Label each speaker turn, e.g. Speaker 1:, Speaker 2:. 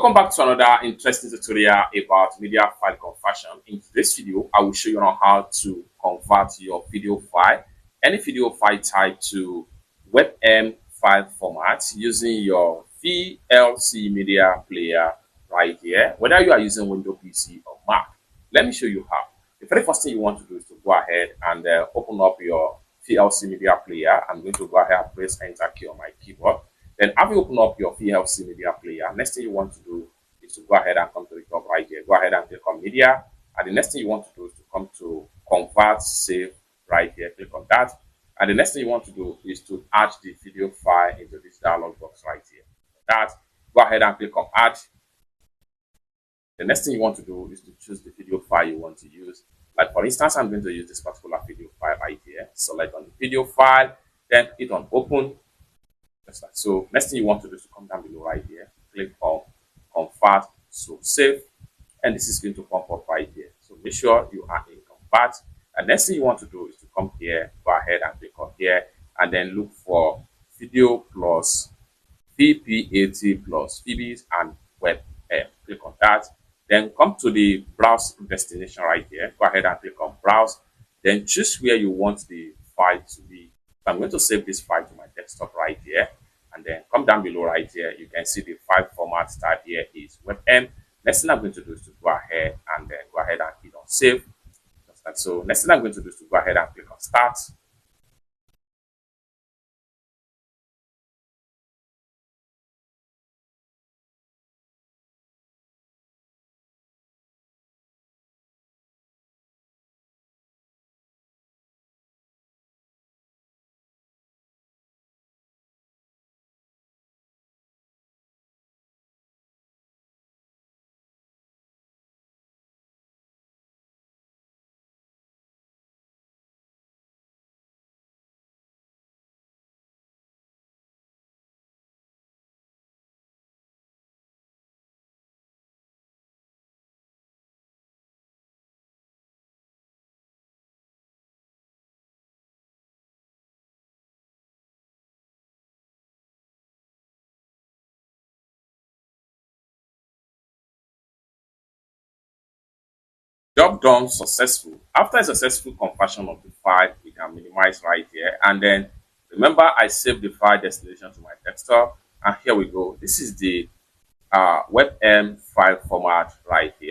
Speaker 1: Welcome back to another interesting tutorial about media file conversion. In this video, I will show you on how to convert your video file, any video file type, to WebM file format using your VLC media player right here, whether you are using Windows PC or Mac. Let me show you how. The very first thing you want to do is to go ahead and open up your VLC media player. I'm going to go ahead and press enter key on my keyboard. Then after you open up your VLC media player, next thing you want to do is to go ahead and come to the top right here. Go ahead and click on media. And the next thing you want to do is to come to convert, save right here. Click on that. And the next thing you want to do is to add the video file into this dialog box right here. That, go ahead and click on add. The next thing you want to do is to choose the video file you want to use. Like for instance, I'm going to use this particular video file right here. Select on the video file, then hit on open. Just like so. Next thing you want to do is to come down below right here, click on convert, so save, and this is going to pop up right here. So make sure you are in convert. And next thing you want to do is to come here, go ahead and click on here, and then look for video plus VP80 plus VBs and WebM. Click on that. Then come to the browse destination right here. Go ahead and click on browse. Then choose where you want the file to be. So I'm going to save this file to my desktop right here. And then come down below right here. You can see the file format type here is WebM. Next thing I'm going to do is to go ahead and then go ahead and hit on save. Just like so. Next thing I'm going to do is to go ahead and click on start. Job done successful. After a successful conversion of the file, we can minimize right here. And then remember, I saved the file destination to my desktop. And here we go. This is the WebM file format right here.